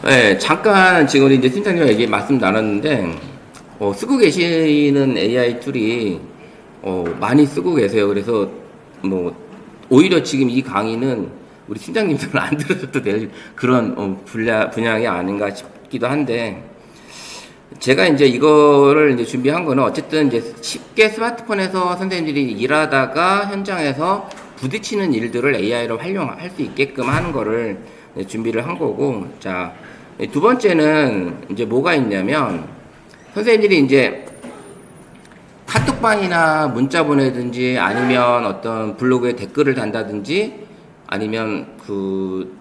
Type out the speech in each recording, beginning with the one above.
네, 잠깐 지금 이제 팀장님과 말씀 나눴는데, 쓰고 계시는 AI 툴이, 많이 쓰고 계세요. 그래서, 뭐, 오히려 지금 이 강의는 우리 팀장님들은 안 들으셔도 될 그런, 분야이 아닌가 싶기도 한데, 제가 이제 이거를 이제 준비한 거는 어쨌든 이제 쉽게 스마트폰에서 선생님들이 일하다가 현장에서 부딪히는 일들을 AI로 활용할 수 있게끔 하는 거를 준비를 한 거고, 자, 두 번째는 이제 뭐가 있냐면, 선생님들이 이제 카톡방이나 문자 보내든지 아니면 어떤 블로그에 댓글을 단다든지 아니면 그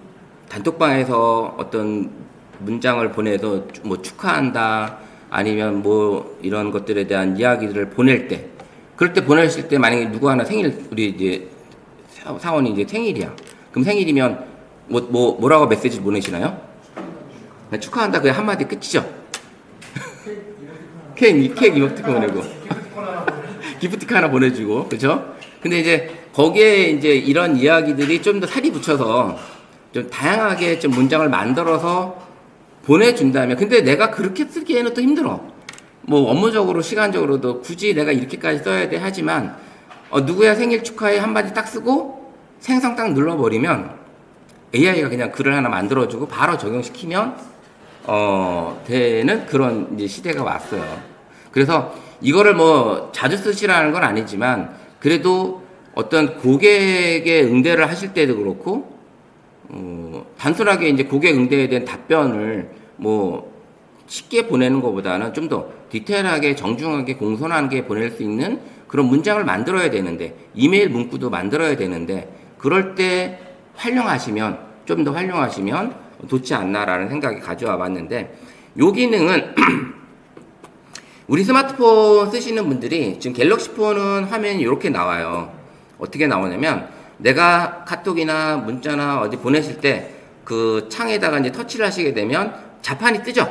단톡방에서 어떤 문장을 보내서 뭐 축하한다 아니면 뭐 이런 것들에 대한 이야기들을 보낼 때 그럴 때 보내실 때 만약에 누구 하나 생일 우리 이제 사원이 이제 생일이야. 그럼 생일이면 뭐라고 메시지 보내시나요? 축하한다 그냥 한마디 끝이죠. 케이크 이모티콘 보내고 기프티콘 하나 보내주고 그죠? 근데 이제 거기에 이제 이런 이야기들이 좀 더 살이 붙여서 좀 다양하게 좀 문장을 만들어서 보내준다면 근데 내가 그렇게 쓰기에는 또 힘들어. 뭐 업무적으로 시간적으로도 굳이 내가 이렇게까지 써야 돼 하지만 누구야 생일 축하해 한마디 딱 쓰고 생성 딱 눌러버리면 AI가 그냥 글을 하나 만들어주고 바로 적용시키면 되는 그런 이제 시대가 왔어요. 그래서 이거를 뭐 자주 쓰시라는 건 아니지만 그래도 어떤 고객의 응대를 하실 때도 그렇고 단순하게 이제 고객 응대에 대한 답변을 뭐 쉽게 보내는 것보다는 좀 더 디테일하게 정중하게 공손하게 보낼 수 있는 그런 문장을 만들어야 되는데 이메일 문구도 만들어야 되는데 그럴 때 활용하시면 좀 더 활용하시면 좋지 않나라는 생각이 가져와 봤는데 요 기능은 우리 스마트폰 쓰시는 분들이 지금 갤럭시 폰은 화면이 이렇게 나와요. 어떻게 나오냐면 내가 카톡이나 문자나 어디 보내실 때 그 창에다가 이제 터치를 하시게 되면 자판이 뜨죠.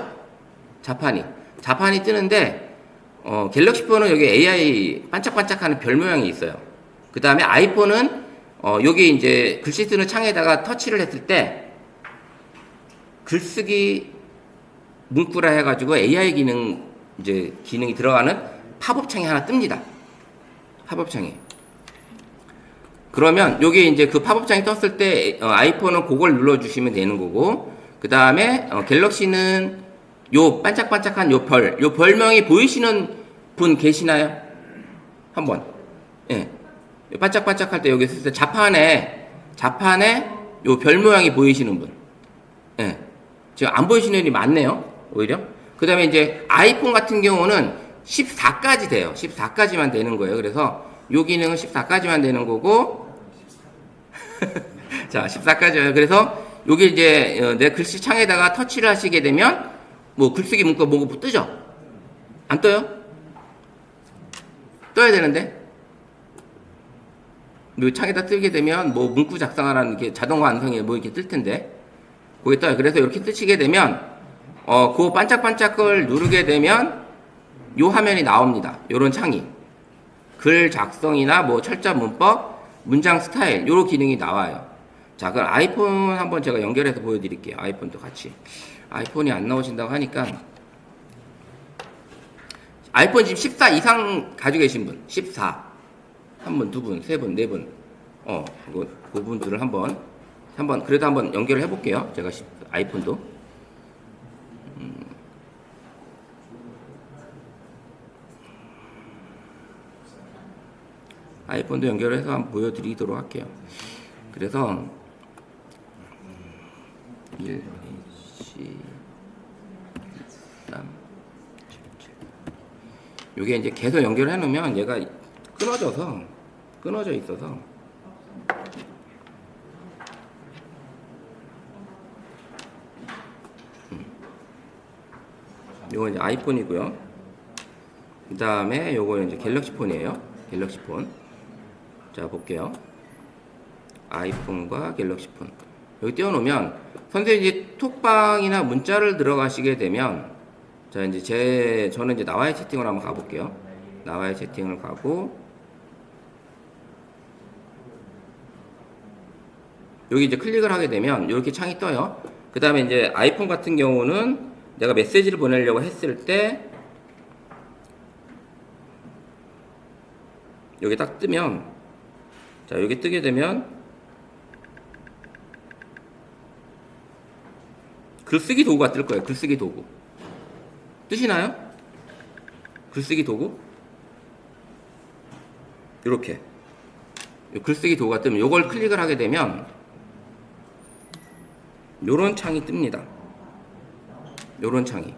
자판이 뜨는데 갤럭시 폰은 여기 AI 반짝반짝하는 별 모양이 있어요. 그 다음에 아이폰은 여기 이제 글씨 쓰는 창에다가 터치를 했을 때 글쓰기 문구라 해가지고 AI 기능이 들어가는 팝업 창이 하나 뜹니다. 팝업 창이. 그러면 여기 이제 그 팝업 창이 떴을 때 아이폰은 그걸 눌러주시면 되는 거고 그 다음에 갤럭시는 요 반짝반짝한 요 별명이 보이시는 분 계시나요? 한번. 예. 반짝반짝할 때 여기 있을 때 자판에 요 별 모양이 보이시는 분. 예. 지금 안 보이시는 분이 많네요. 오히려. 그 다음에 이제 아이폰 같은 경우는 14까지 돼요. 14까지만 되는 거예요. 그래서 요 기능은 14까지만 되는 거고 자 14까지요. 그래서 요게 이제 내 글씨 창에다가 터치를 하시게 되면 뭐 글쓰기 문구가 뭐고 뜨죠? 안 떠요? 떠야 되는데 요 창에다 뜨게 되면 뭐 문구 작성하라는 게 자동 완성에 뭐 이렇게 뜰 텐데 그게 떠요. 그래서 이렇게 뜨시게 되면 그 반짝반짝을 누르게 되면 요 화면이 나옵니다. 요런 창이 글 작성이나 뭐 철자 문법, 문장 스타일 요런 기능이 나와요. 자, 그럼 아이폰 한번 제가 연결해서 보여드릴게요. 아이폰도 같이. 아이폰이 안 나오신다고 하니까 아이폰 지금 14 이상 가지고 계신 분 14 한 분, 두 분, 세 분, 네 분 그분들을 한번 그래도 한번 연결을 해볼게요. 제가 아이폰도 아이폰도 연결해서 한번 보여드리도록 할게요. 그래서 1, 2, 3, 7. 요게 이제 계속 연결해 놓으면 얘가 끊어져 있어서 요거 이제 아이폰이고요. 그 다음에 요거 이제 갤럭시 폰이에요. 갤럭시 폰. 자 볼게요. 아이폰과 갤럭시 폰 여기 띄워놓으면 선생님이 톡방이나 문자를 들어가시게 되면 자 이제 저는 이제 나와의 채팅을 한번 가볼게요. 나와의 채팅을 가고 여기 이제 클릭을 하게 되면 이렇게 창이 떠요. 그 다음에 이제 아이폰 같은 경우는 내가 메시지를 보내려고 했을 때 여기 딱 뜨면, 자, 여기 뜨게 되면 글쓰기 도구가 뜰 거예요. 글쓰기 도구. 뜨시나요? 글쓰기 도구? 이렇게 글쓰기 도구가 뜨면 이걸 클릭을 하게 되면 요런 창이 뜹니다. 요런 창이.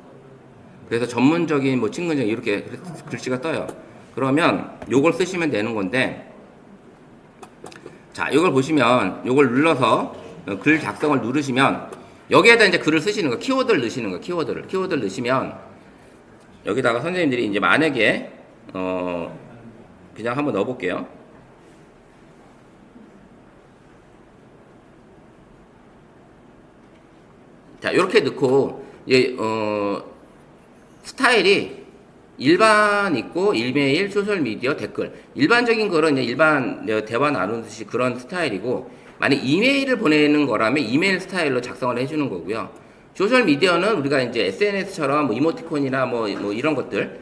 그래서 전문적인 뭐 친근적 이렇게 글씨가 떠요. 그러면 요걸 쓰시면 되는 건데, 자, 이걸 보시면 요걸 눌러서 글 작성을 누르시면 여기에다 이제 글을 쓰시는 거, 키워드를 넣으시는 거, 키워드를 넣으시면 여기다가 선생님들이 이제 만약에 그냥 한번 넣어볼게요. 자, 이렇게 넣고 스타일이 일반 있고 일메일, 소셜 미디어, 댓글. 일반적인 거는 이제 일반 대화 나누듯이 그런 스타일이고, 만약 이메일을 보내는 거라면 이메일 스타일로 작성을 해주는 거고요. 소셜 미디어는 우리가 이제 SNS처럼 뭐 이모티콘이나 뭐 이런 것들,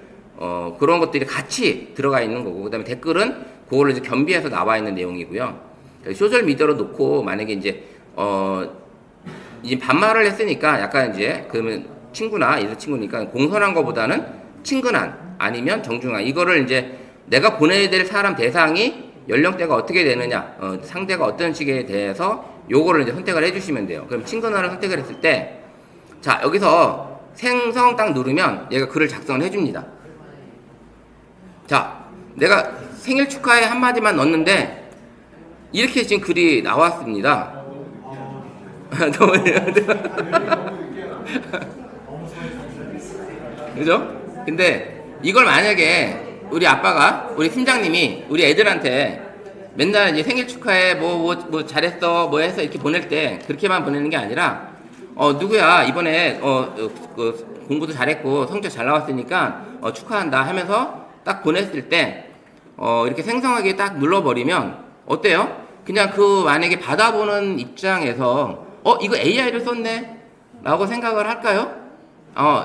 그런 것들이 같이 들어가 있는 거고, 그 다음에 댓글은 그걸로 이제 겸비해서 나와 있는 내용이고요. 소셜 미디어로 놓고 만약에 이제 반말을 했으니까 약간 이제 그러면 친구나 이런 친구니까 공손한 거보다는 친근한 아니면 정중한, 이거를 이제 내가 보내야 될 사람 대상이 연령대가 어떻게 되느냐, 상대가 어떤 식에 대해서 요거를 이제 선택을 해주시면 돼요. 그럼 친근한을 선택을 했을 때, 자, 여기서 생성 딱 누르면 얘가 글을 작성을 해줍니다. 자, 내가 생일 축하해 한마디만 넣었는데 이렇게 지금 글이 나왔습니다. 그죠? 근데 이걸 만약에 우리 아빠가, 우리 팀장님이 우리 애들한테 맨날 이제 생일 축하해, 뭐 잘했어, 뭐 해서 이렇게 보낼 때 그렇게만 보내는 게 아니라, 누구야, 이번에, 그 공부도 잘했고 성적 잘 나왔으니까, 축하한다 하면서 딱 보냈을 때, 이렇게 생성하게 딱 눌러버리면, 어때요? 그냥 그 만약에 받아보는 입장에서, 이거 AI를 썼네? 라고 생각을 할까요?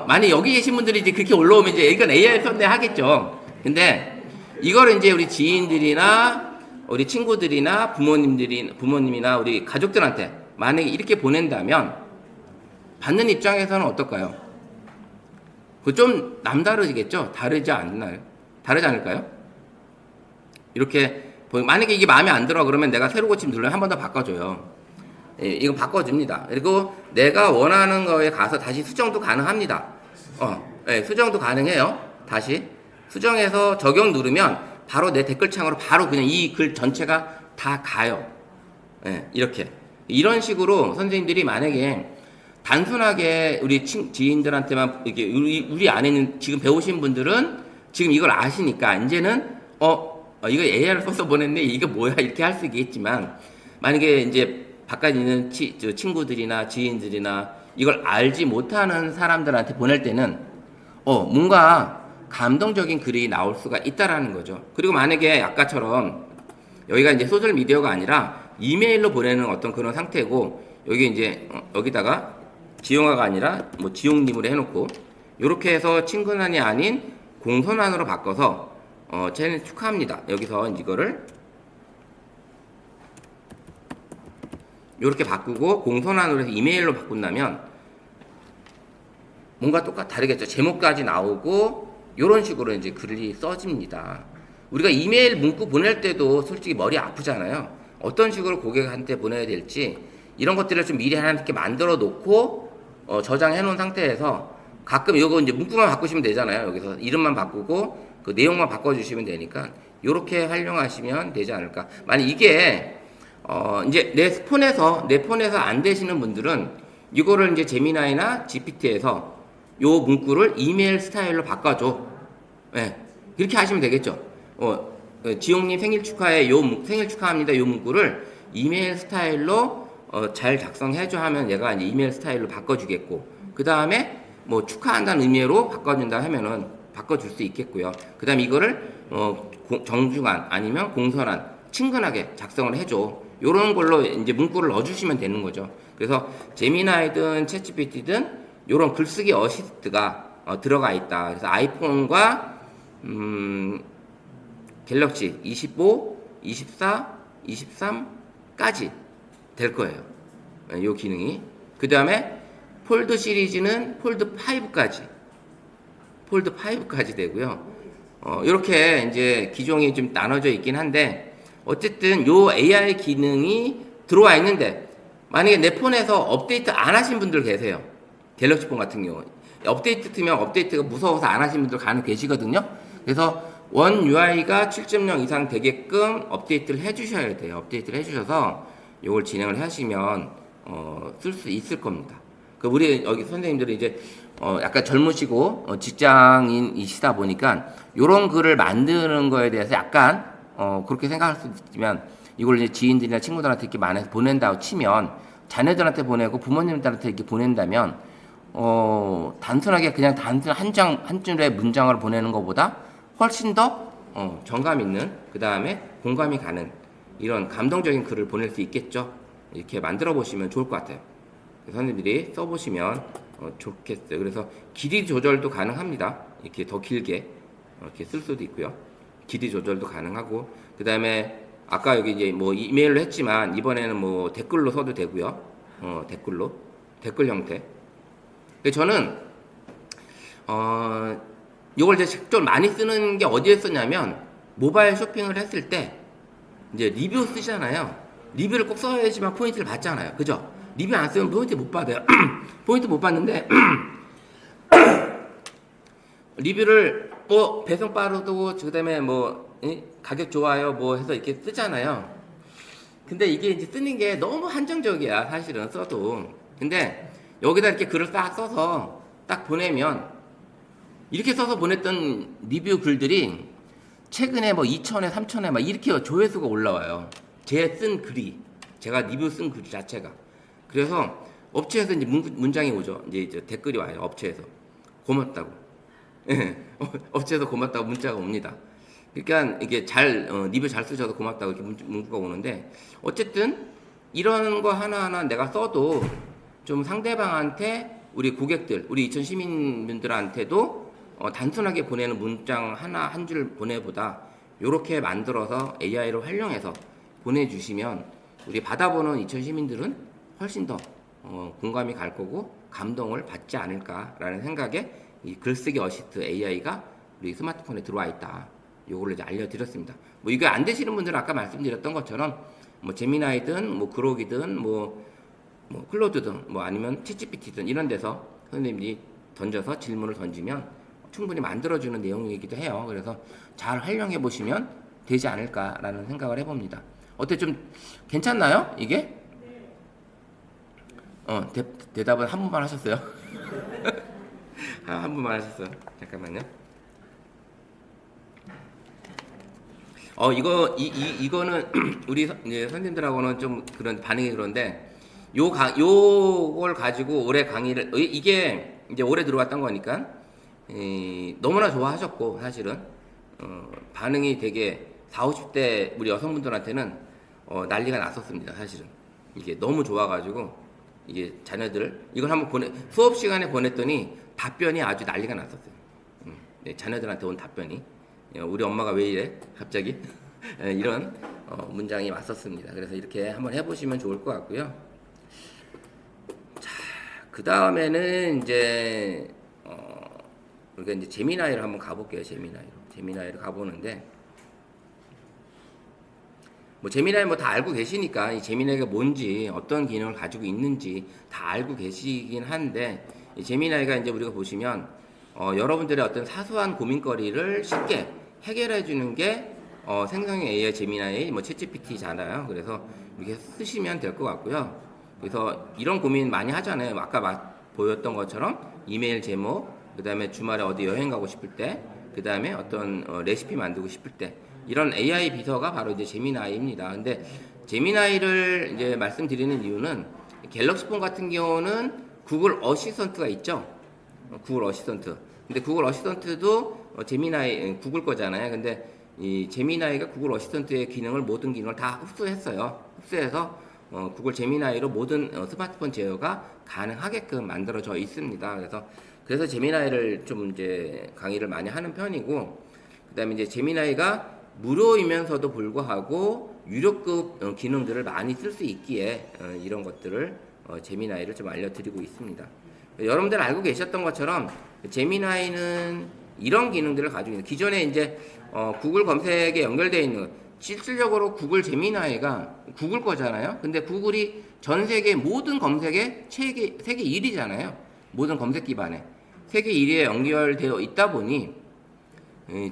만약 여기 계신 분들이 이제 그렇게 올라오면 이제 이건 AI 썼네 하겠죠. 근데 이거를 이제 우리 지인들이나 우리 친구들이나 부모님이나 우리 가족들한테 만약에 이렇게 보낸다면 받는 입장에서는 어떨까요? 그 좀 남다르겠죠? 다르지 않나요? 다르지 않을까요? 이렇게 만약에 이게 마음에 안 들어 그러면 내가 새로 고침 누르면 한 번 더 바꿔줘요. 예, 이거 바꿔줍니다. 그리고 내가 원하는 거에 가서 다시 수정도 가능합니다. 예, 수정도 가능해요. 다시 수정해서 적용 누르면 바로 내 댓글창으로 바로 그냥 이 글 전체가 다 가요. 예, 이렇게 이런 식으로 선생님들이 만약에 단순하게 우리 지인들한테만 이렇게 우리 안에 있는 지금 배우신 분들은 지금 이걸 아시니까 이제는 이거 AI를 써서 보냈네, 이게 뭐야, 이렇게 할 수 있겠지만, 만약에 이제 바깥에 있는 친구들이나 지인들이나 이걸 알지 못하는 사람들한테 보낼 때는 뭔가 감동적인 글이 나올 수가 있다라는 거죠. 그리고 만약에 아까처럼 여기가 이제 소셜 미디어가 아니라 이메일로 보내는 어떤 그런 상태고, 여기 이제 여기다가 지용아가 아니라 뭐 지용님으로 해놓고 이렇게 해서 친근한이 아닌 공손한으로 바꿔서 쟤는 축하합니다. 여기서 이거를 이렇게 바꾸고 공손한으로 해서 이메일로 바꾼다면 뭔가 다르겠죠. 제목까지 나오고 이런 식으로 이제 글이 써집니다. 우리가 이메일 문구 보낼 때도 솔직히 머리 아프잖아요. 어떤 식으로 고객한테 보내야 될지 이런 것들을 좀 미리 하나씩 만들어 놓고 저장해 놓은 상태에서 가끔 이거 이제 문구만 바꾸시면 되잖아요. 여기서 이름만 바꾸고 그 내용만 바꿔주시면 되니까 이렇게 활용하시면 되지 않을까. 만약 이게 이제 내 폰에서 안 되시는 분들은 이거를 이제 제미나이나 GPT에서 요 문구를 이메일 스타일로 바꿔줘. 네, 그렇게 하시면 되겠죠. 지용님 생일 축하해, 생일 축하합니다. 요 문구를 이메일 스타일로 잘 작성해줘 하면 얘가 이제 이메일 스타일로 바꿔주겠고, 그 다음에 뭐 축하한다는 의미로 바꿔준다 하면은 바꿔줄 수 있겠고요. 그 다음에 이거를 정중한 아니면 공손한 친근하게 작성을 해줘. 요런 걸로 이제 문구를 넣어주시면 되는 거죠. 그래서 제미나이든 챗GPT든 요런 글쓰기 어시스트가 들어가 있다. 그래서 아이폰과 갤럭시 25, 24, 23까지 될 거예요. 요 기능이. 그 다음에 폴드 시리즈는 폴드 5까지 되고요. 이렇게 이제 기종이 좀 나눠져 있긴 한데, 어쨌든 요 AI 기능이 들어와 있는데, 만약에 내 폰에서 업데이트 안 하신 분들 계세요. 갤럭시 폰 같은 경우. 업데이트 트면 업데이트가 무서워서 안 하신 분들 간혹 계시거든요. 그래서 원 UI가 7.0 이상 되게끔 업데이트를 해주셔야 돼요. 업데이트를 해주셔서 이걸 진행을 하시면 쓸 수 있을 겁니다. 그 우리 여기 선생님들이 이제 약간 젊으시고 직장인이시다 보니까 이런 글을 만드는 거에 대해서 약간 그렇게 생각할 수 있지만, 이걸 이제 지인들이나 친구들한테 이렇게 많이 보낸다고 치면, 자녀들한테 보내고 부모님들한테 이렇게 보낸다면 단순하게 그냥 단순 한 줄의 문장을 보내는 것보다 훨씬 더 정감 있는, 그 다음에 공감이 가는 이런 감동적인 글을 보낼 수 있겠죠. 이렇게 만들어 보시면 좋을 것 같아요. 선생님들이 써보시면 좋겠어요. 그래서 길이 조절도 가능합니다. 이렇게 더 길게 이렇게 쓸 수도 있고요. 길이 조절도 가능하고, 그 다음에 아까 여기 이제 뭐 이메일로 했지만 이번에는 뭐 댓글로 써도 되고요. 댓글 형태. 저는 이걸 이제 좀 많이 쓰는 게 어디에 쓰냐면, 모바일 쇼핑을 했을 때 이제 리뷰 쓰잖아요. 리뷰를 꼭 써야지만 포인트를 받잖아요. 그죠? 리뷰 안 쓰면 포인트 못 받아요. 포인트 못 받는데 리뷰를 뭐 배송 빠르고 그다음에 뭐 가격 좋아요 뭐 해서 이렇게 쓰잖아요. 근데 이게 이제 쓰는 게 너무 한정적이야, 사실은 써도. 근데 여기다 이렇게 글을 딱 써서 딱 보내면, 이렇게 써서 보냈던 리뷰 글들이 최근에 뭐 2,000회, 3,000회 막 이렇게 조회수가 올라와요. 제가 리뷰 쓴 글 자체가. 그래서 업체에서 이제 문장이 오죠. 이제 댓글이 와요. 업체에서 고맙다고. 예, 업체에서 고맙다고 문자가 옵니다. 그러니까 이게 리뷰 잘 쓰셔서 고맙다고 이렇게 문구가 오는데, 어쨌든 이런 거 하나하나 내가 써도 좀 상대방한테, 우리 고객들, 우리 이천 시민분들한테도 단순하게 보내는 문장 한 줄 보내보다 이렇게 만들어서 AI를 활용해서 보내주시면 우리 받아보는 이천 시민들은 훨씬 더 공감이 갈 거고 감동을 받지 않을까라는 생각에 이 글쓰기 어시스트 AI가 우리 스마트폰에 들어와 있다. 요거를 이제 알려드렸습니다. 뭐 이게 안 되시는 분들은 아까 말씀드렸던 것처럼 뭐 제미나이든 뭐 그록이든 뭐 클로드든 뭐 아니면 챗GPT든 이런 데서 선생님이 던져서 질문을 던지면 충분히 만들어주는 내용이기도 해요. 그래서 잘 활용해 보시면 되지 않을까라는 생각을 해봅니다. 어때, 좀 괜찮나요? 이게? 대답은 한 분만 하셨어요. 한 분만 하셨어요. 잠깐만요. 이거는 우리 이제 선생님들하고는 좀 그런 반응이 그런데, 요걸 가지고 올해 강의를, 이게 이제 올해 들어왔던 거니까 너무나 좋아하셨고, 사실은 반응이 되게 40, 50대 우리 여성분들한테는 난리가 났었습니다. 사실은 이게 너무 좋아가지고, 이게 자녀들 이걸 한번 수업 시간에 보냈더니 답변이 아주 난리가 났었어요. 네, 자녀들한테 온 답변이 우리 엄마가 왜 이래 갑자기 이런 문장이 왔었습니다. 그래서 이렇게 한번 해보시면 좋을 것 같고요. 자, 그 다음에는 이제 우리가 이제 제미나이를 한번 가볼게요. 제미나이를 가보는데, 뭐 제미나이 뭐 다 알고 계시니까 이 제미나이가 뭔지, 어떤 기능을 가지고 있는지 다 알고 계시긴 한데, 이 제미나이가 이제 우리가 보시면 여러분들의 어떤 사소한 고민거리를 쉽게 해결해 주는 게 생성형 AI 제미나이 뭐 챗GPT잖아요. 그래서 이렇게 쓰시면 될 것 같고요. 그래서 이런 고민 많이 하잖아요. 아까 보였던 것처럼 이메일 제목, 그 다음에 주말에 어디 여행 가고 싶을 때, 그 다음에 어떤 레시피 만들고 싶을 때, 이런 AI 비서가 바로 이제 제미나이입니다. 근데 제미나이를 이제 말씀드리는 이유는, 갤럭시 폰 같은 경우는 구글 어시스턴트가 있죠. 구글 어시스턴트. 근데 구글 어시스턴트도 제미나이 구글 거잖아요. 근데 이 제미나이가 구글 어시스턴트의 기능을 모든 기능을 다 흡수했어요. 흡수해서 구글 제미나이로 모든 스마트폰 제어가 가능하게끔 만들어져 있습니다. 그래서 제미나이를 좀 이제 강의를 많이 하는 편이고, 그다음에 이제 제미나이가 무료이면서도 불구하고 유료급 기능들을 많이 쓸 수 있기에 이런 것들을 제미나이를 좀 알려드리고 있습니다. 여러분들 알고 계셨던 것처럼 제미나이는 이런 기능들을 가지고 있는, 기존에 이제 구글 검색에 연결되어 있는, 실질적으로 구글 제미나이가 구글 거잖아요. 근데 구글이 전 세계 모든 검색에 세계 1위잖아요. 모든 검색 기반에 세계 1위에 연결되어 있다 보니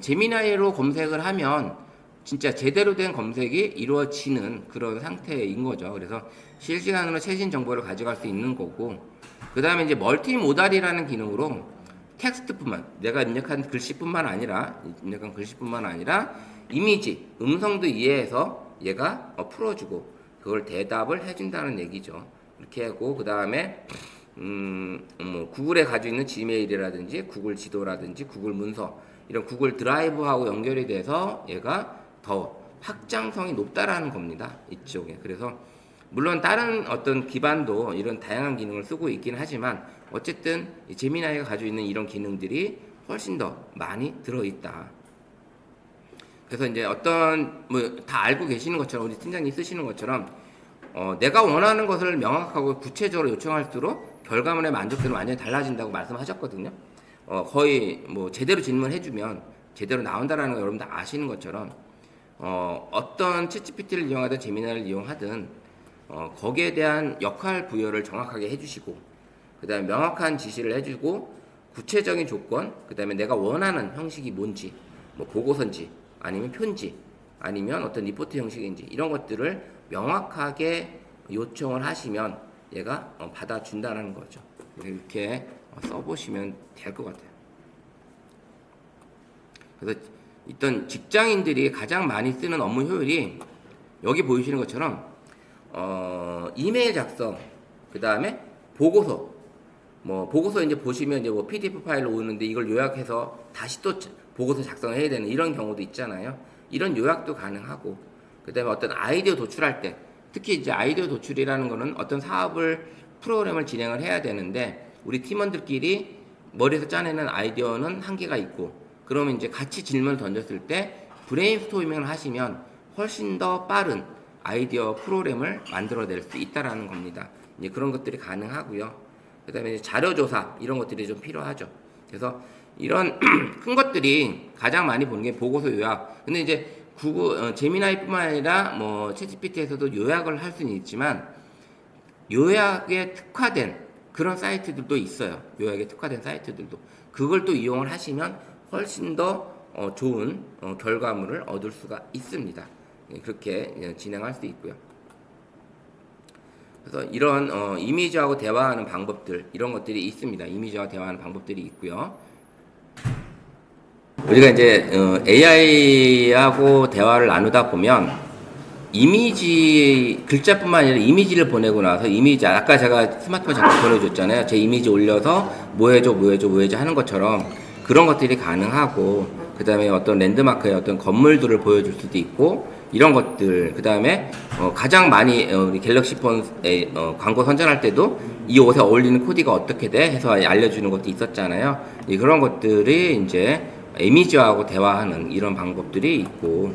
제미나이로 검색을 하면 진짜 제대로 된 검색이 이루어지는 그런 상태인 거죠. 그래서 실시간으로 최신 정보를 가져갈 수 있는 거고, 그 다음에 이제 멀티모달이라는 기능으로 텍스트뿐만, 내가 입력한 글씨뿐만 아니라 이미지, 음성도 이해해서 얘가 풀어주고 그걸 대답을 해준다는 얘기죠. 이렇게 하고, 그 다음에 뭐 구글에 가지고 있는 지메일이라든지 구글 지도라든지 구글 문서, 이런 구글 드라이브하고 연결이 돼서 얘가 더 확장성이 높다라는 겁니다. 이쪽에. 그래서 물론 다른 어떤 기반도 이런 다양한 기능을 쓰고 있긴 하지만 어쨌든 이 제미나이가 가지고 있는 이런 기능들이 훨씬 더 많이 들어있다. 그래서 이제 어떤 뭐 다 알고 계시는 것처럼, 우리 팀장님 쓰시는 것처럼 내가 원하는 것을 명확하고 구체적으로 요청할수록 결과물의 만족도는 완전히 달라진다고 말씀하셨거든요. 거의 뭐 제대로 질문해주면 제대로 나온다라는 거 여러분들 아시는 것처럼 어떤 챗GPT를 이용하든 제미나이를 이용하든 거기에 대한 역할 부여를 정확하게 해주시고, 그 다음에 명확한 지시를 해주고, 구체적인 조건, 그 다음에 내가 원하는 형식이 뭔지, 뭐 보고서인지 아니면 표인지 아니면 어떤 리포트 형식인지 이런 것들을 명확하게 요청을 하시면 얘가 받아준다는 거죠. 이렇게 써보시면 될 것 같아요. 그래서 일단 직장인들이 가장 많이 쓰는 업무 효율이 여기 보이시는 것처럼 이메일 작성, 그 다음에 보고서, 뭐 보고서 이제 보시면 이제 뭐 PDF 파일로 오는데 이걸 요약해서 다시 또 보고서 작성을 해야 되는 이런 경우도 있잖아요. 이런 요약도 가능하고, 그 다음에 어떤 아이디어 도출할 때, 특히 이제 아이디어 도출이라는 거는 어떤 사업을 프로그램을 진행을 해야 되는데 우리 팀원들끼리 머리에서 짜내는 아이디어는 한계가 있고, 그러면 이제 같이 질문을 던졌을 때 브레인스토밍을 하시면 훨씬 더 빠른 아이디어 프로그램을 만들어낼 수 있다라는 겁니다. 이제 그런 것들이 가능하고요. 그다음에 자료조사 이런 것들이 좀 필요하죠. 그래서 이런 큰 것들이 가장 많이 보는 게 보고서 요약. 근데 이제 구글 제미나이뿐만 아니라 뭐 챗GPT에서도 요약을 할 수는 있지만 요약에 특화된 그런 사이트들도 있어요. 요약에 특화된 사이트들도. 그걸 또 이용을 하시면 훨씬 더 좋은 결과물을 얻을 수가 있습니다. 그렇게 진행할 수 있고요. 그래서 이런 이미지하고 대화하는 방법들, 이런 것들이 있습니다. 이미지와 대화하는 방법들이 있고요. 우리가 이제 AI하고 대화를 나누다 보면 이미지, 글자뿐만 아니라 이미지를 보내고 나서 이미지, 아까 제가 스마트폰 잠깐 보내줬잖아요. 제 이미지 올려서 뭐 해줘 하는 것처럼 그런 것들이 가능하고, 그 다음에 어떤 랜드마크의 어떤 건물들을 보여줄 수도 있고, 이런 것들, 그 다음에 가장 많이 우리 갤럭시 폰에 광고 선전할 때도 이 옷에 어울리는 코디가 어떻게 돼 해서 알려주는 것도 있었잖아요. 그런 것들이 이제 이미지하고 대화하는 이런 방법들이 있고,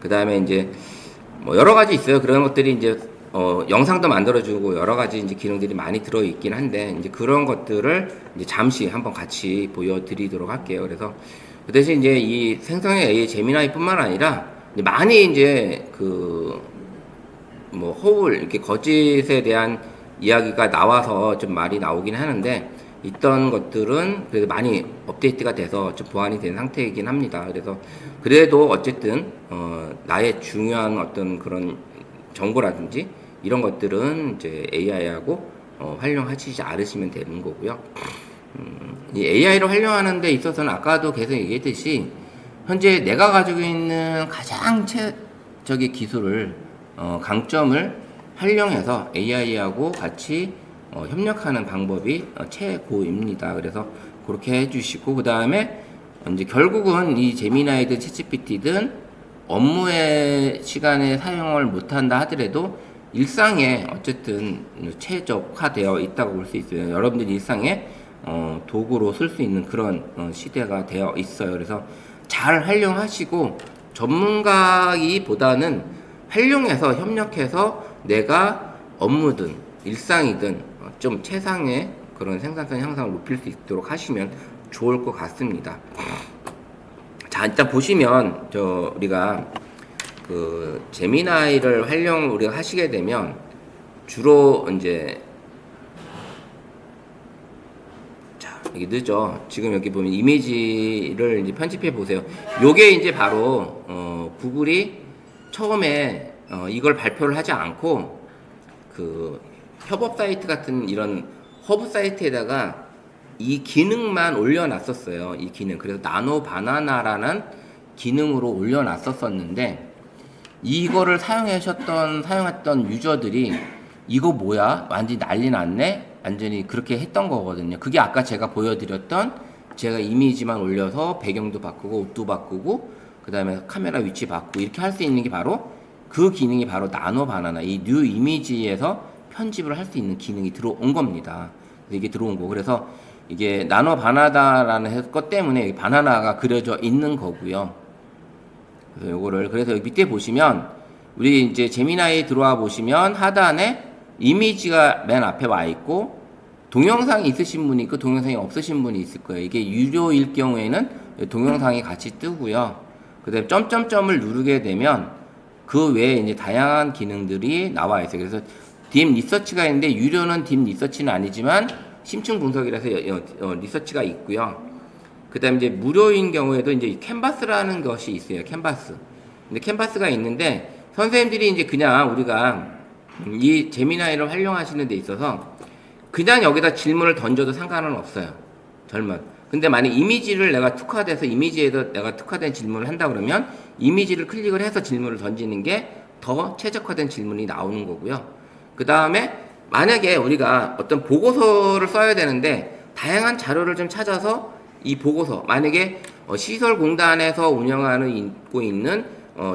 그 다음에 이제 뭐 여러 가지 있어요. 그런 것들이 이제 영상도 만들어주고 여러 가지 이제 기능들이 많이 들어있긴 한데, 이제 그런 것들을 이제 잠시 한번 같이 보여드리도록 할게요. 그래서 그 대신 이제 이 생성형 AI 제미나이뿐만 아니라 많이 이제 뭐 허울, 이렇게 거짓에 대한 이야기가 나와서 좀 말이 나오긴 하는데, 있던 것들은 그래도 많이 업데이트가 돼서 좀 보완이 된 상태이긴 합니다. 그래서 그래도 어쨌든 나의 중요한 어떤 그런 정보라든지 이런 것들은 이제 AI하고 활용하시지 않으시면 되는 거고요. 이 AI를 활용하는 데 있어서는 아까도 계속 얘기했듯이 현재 내가 가지고 있는 가장 기술을 강점을 활용해서 AI하고 같이 협력하는 방법이 최고입니다. 그래서 그렇게 해주시고, 그 다음에 이제 결국은 이 제미나이든 챗GPT든 업무의 시간에 사용을 못한다 하더라도 일상에 어쨌든 최적화되어 있다고 볼 수 있어요. 여러분들 일상에 도구로 쓸 수 있는 그런 시대가 되어 있어요. 그래서 잘 활용하시고 전문가이보다는 활용해서 협력해서 내가 업무든 일상이든 좀 최상의 그런 생산성 향상을 높일 수 있도록 하시면 좋을 것 같습니다. 자, 일단 보시면 우리가 그 제미나이를 활용을 우리가 하시게 되면 주로 이제 여기 늦죠. 지금 여기 보면 이미지를 이제 편집해 보세요. 요게 이제 바로 구글이 처음에 이걸 발표를 하지 않고 그 협업 사이트 같은 이런 허브 사이트에다가 이 기능만 올려놨었어요. 이 기능. 그래서 나노 바나나라는 기능으로 올려놨었었는데 이거를 사용했던 유저들이 이거 뭐야? 완전히 난리 났네? 완전히 그렇게 했던 거거든요. 그게 아까 제가 보여드렸던 제가 이미지만 올려서 배경도 바꾸고 옷도 바꾸고 그 다음에 카메라 위치 바꾸고 이렇게 할 수 있는 게 바로 그 기능이 바로 나노 바나나 이 뉴 이미지에서 편집을 할 수 있는 기능이 들어온 겁니다. 이게 들어온 거. 그래서 이게 나노 바나나라는 것 때문에 바나나가 그려져 있는 거고요. 그래서 요거를 그래서 여기 밑에 보시면 우리 이제 제미나이 들어와 보시면 하단에 이미지가 맨 앞에 와 있고 동영상이 있으신 분이 있고 동영상이 없으신 분이 있을 거예요. 이게 유료일 경우에는 동영상이 같이 뜨고요. 그다음에 점점점을 누르게 되면 그 외에 이제 다양한 기능들이 나와 있어요. 그래서 딥 리서치가 있는데 유료는 딥 리서치는 아니지만 심층 분석이라서 리서치가 있고요. 그다음에 이제 무료인 경우에도 이제 캔버스라는 것이 있어요. 캔버스. 근데 캔버스가 있는데 선생님들이 이제 그냥 우리가 이 제미나이를 활용하시는 데 있어서 그냥 여기다 질문을 던져도 상관은 없어요. 근데 만약 이미지를 내가 특화돼서 이미지에도 내가 특화된 질문을 한다 그러면 이미지를 클릭을 해서 질문을 던지는 게 더 최적화된 질문이 나오는 거고요. 그 다음에 만약에 우리가 어떤 보고서를 써야 되는데 다양한 자료를 좀 찾아서 이 보고서 만약에 시설공단에서 있고 있는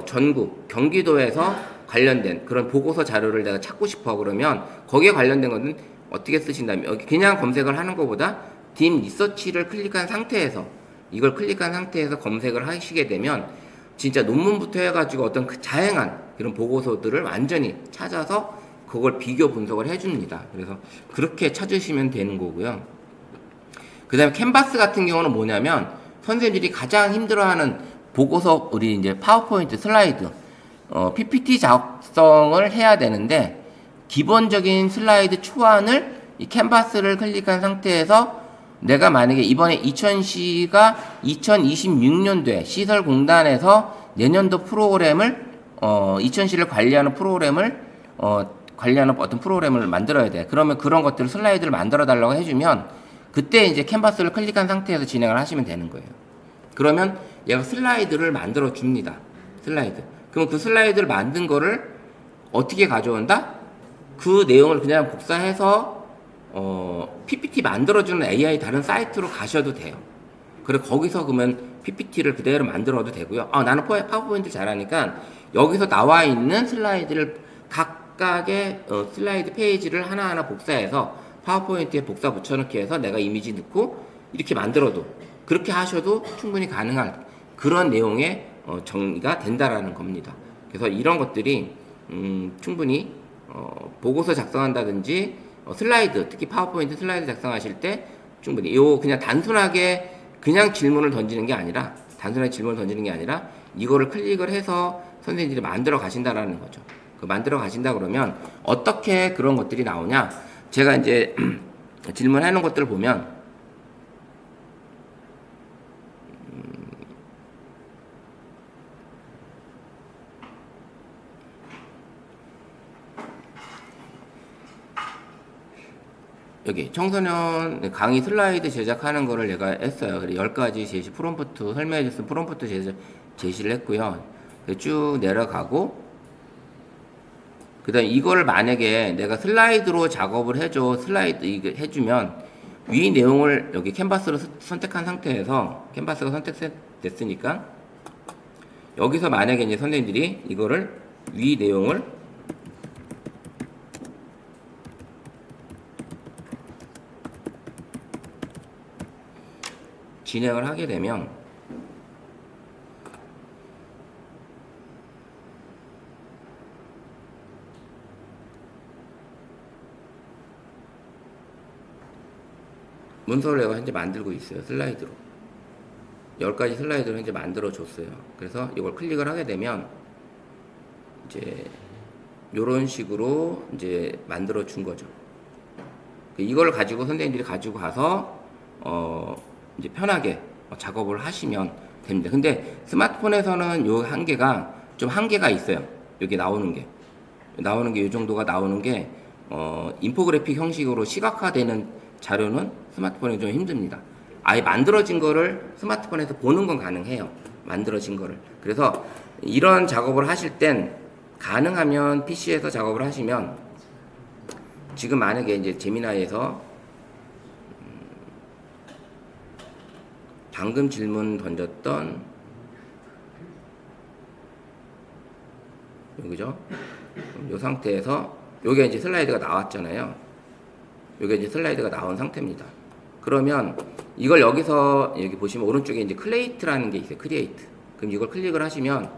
전국 경기도에서 관련된 그런 보고서 자료를 내가 찾고 싶어 그러면 거기에 관련된 것은 어떻게 쓰신다면 여기 그냥 검색을 하는 것보다 딥 리서치를 클릭한 상태에서 이걸 클릭한 상태에서 검색을 하시게 되면 진짜 논문부터 해가지고 어떤 그 다양한 그런 보고서들을 완전히 찾아서 그걸 비교 분석을 해줍니다. 그래서 그렇게 찾으시면 되는 거고요. 그 다음에 캔버스 같은 경우는 뭐냐면 선생님들이 가장 힘들어하는 보고서 우리 이제 파워포인트 슬라이드 PPT 작성을 해야 되는데 기본적인 슬라이드 초안을 이 캔버스를 클릭한 상태에서 내가 만약에 이번에 이천시가 2026년도에 시설공단에서 내년도 프로그램을 이천시를 관리하는 프로그램을 관리하는 어떤 프로그램을 만들어야 돼. 그러면 그런 것들을 슬라이드를 만들어 달라고 해주면 그때 이제 캔버스를 클릭한 상태에서 진행을 하시면 되는 거예요. 그러면 얘가 슬라이드를 만들어 줍니다. 슬라이드. 그럼 그 슬라이드를 만든 거를 어떻게 가져온다? 그 내용을 그냥 복사해서 PPT 만들어주는 AI 다른 사이트로 가셔도 돼요. 그리고 거기서 그러면 PPT를 그대로 만들어도 되고요. 나는 파워포인트 잘하니까 여기서 나와 있는 슬라이드를 각각의 슬라이드 페이지를 하나하나 복사해서 파워포인트에 복사 붙여넣기 해서 내가 이미지 넣고 이렇게 만들어도 그렇게 하셔도 충분히 가능한 그런 내용의 정리가 된다라는 겁니다. 그래서 이런 것들이 충분히 보고서 작성한다든지 슬라이드, 특히 파워포인트 슬라이드 작성하실 때 충분히 그냥 단순하게 그냥 질문을 던지는 게 아니라 단순하게 질문을 던지는 게 아니라 이거를 클릭을 해서 선생님들이 만들어 가신다라는 거죠. 그 만들어 가신다 그러면 어떻게 그런 것들이 나오냐? 제가 이제 질문해 놓은 것들을 보면 여기 청소년 강의 슬라이드 제작하는 거를 내가 했어요. 그래서 10가지 제시 프롬프트 설명해 줬으면 프롬프트 제시를 했고요. 쭉 내려가고 그 다음에 이거를 만약에 내가 슬라이드로 작업을 해줘 슬라이드 이거 해주면 위 내용을 여기 캔버스로 선택한 상태에서 캔버스가 선택됐으니까 여기서 만약에 이제 선생님들이 이거를 위 내용을 진행을 하게 되면 문서를 내가 현재 만들고 있어요. 슬라이드로 10가지 슬라이드를 현재 만들어 줬어요. 그래서 이걸 클릭을 하게 되면 이제 이런 식으로 이제 만들어 준 거죠. 이걸 가지고 선생님들이 가지고 가서 이제 편하게 작업을 하시면 됩니다. 근데 스마트폰에서는 요 한계가 좀 한계가 있어요. 여기 나오는 게 이 정도가 나오는 게 인포그래픽 형식으로 시각화되는 자료는 스마트폰이 좀 힘듭니다. 아예 만들어진 거를 스마트폰에서 보는 건 가능해요. 만들어진 거를. 그래서 이런 작업을 하실 땐 가능하면 PC에서 작업을 하시면 지금 만약에 이제 제미나이에서 방금 질문 던졌던 여기죠? 이 상태에서 요게 이제 슬라이드가 나왔잖아요. 요게 이제 슬라이드가 나온 상태입니다. 그러면 이걸 여기서 여기 보시면 오른쪽에 이제 크리에이트라는 게 있어요. 크리에이트. 그럼 이걸 클릭을 하시면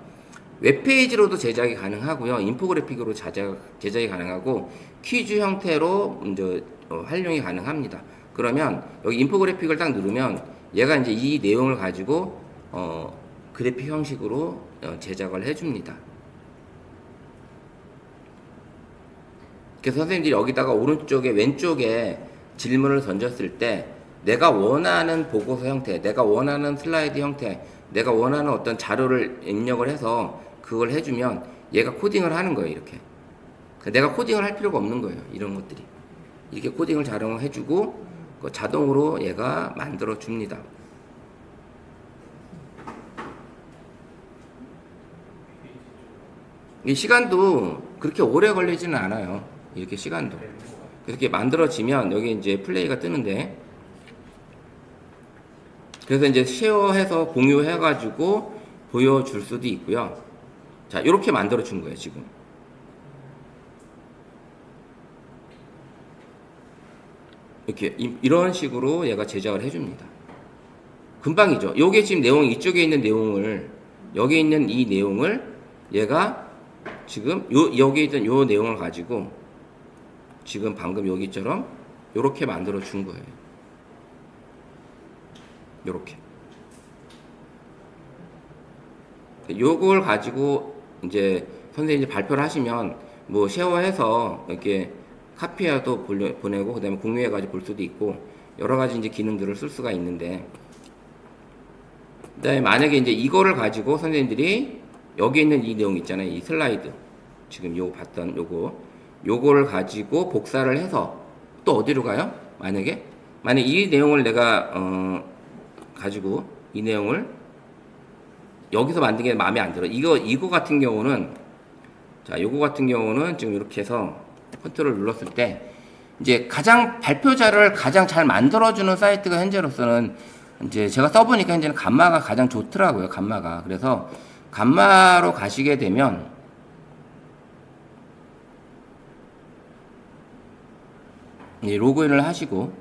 웹페이지로도 제작이 가능하고요. 인포그래픽으로 제작이 가능하고 퀴즈 형태로 이제 활용이 가능합니다. 그러면 여기 인포그래픽을 딱 누르면 얘가 이제 이 내용을 가지고 그래픽 형식으로 제작을 해줍니다. 그래서 선생님들이 여기다가 오른쪽에 왼쪽에 질문을 던졌을 때 내가 원하는 보고서 형태, 내가 원하는 슬라이드 형태, 내가 원하는 어떤 자료를 입력을 해서 그걸 해주면 얘가 코딩을 하는 거예요. 이렇게 내가 코딩을 할 필요가 없는 거예요. 이런 것들이 이렇게 코딩을 자동으로 해주고 자동으로 얘가 만들어 줍니다. 이 시간도 그렇게 오래 걸리지는 않아요. 이렇게 시간도. 그래서 이렇게 만들어지면 여기 이제 플레이가 뜨는데, 그래서 이제 쉐어해서 공유해가지고 보여줄 수도 있고요. 자, 이렇게 만들어준 거예요, 지금. 이렇게, 이런 식으로 얘가 제작을 해줍니다. 금방이죠. 요게 지금 내용이 이쪽에 있는 내용을, 여기 있는 이 내용을 얘가 지금 여기 있던 요 내용을 가지고 지금 방금 여기처럼 요렇게 만들어 준 거예요. 요렇게. 요걸 가지고 이제 선생님이 발표를 하시면 뭐 쉐어해서 이렇게 카피해도 보내고 그다음에 공유해가지고 볼 수도 있고 여러 가지 이제 기능들을 쓸 수가 있는데, 그다음에 만약에 이제 이거를 가지고 선생님들이 여기 있는 이 내용 있잖아요. 이 슬라이드. 지금 요거 봤던 요거를 가지고 복사를 해서 또 어디로 가요? 만약에 이 내용을 내가 가지고 이 내용을 여기서 만든 게 마음에 안 들어. 이거 같은 경우는, 자, 요거 같은 경우는 지금 이렇게 해서 컨트롤 눌렀을 때 이제 가장 발표자를 가장 잘 만들어주는 사이트가 현재로서는 이제 제가 써보니까 현재는 감마가 가장 좋더라고요. 감마가. 그래서 감마로 가시게 되면 로그인을 하시고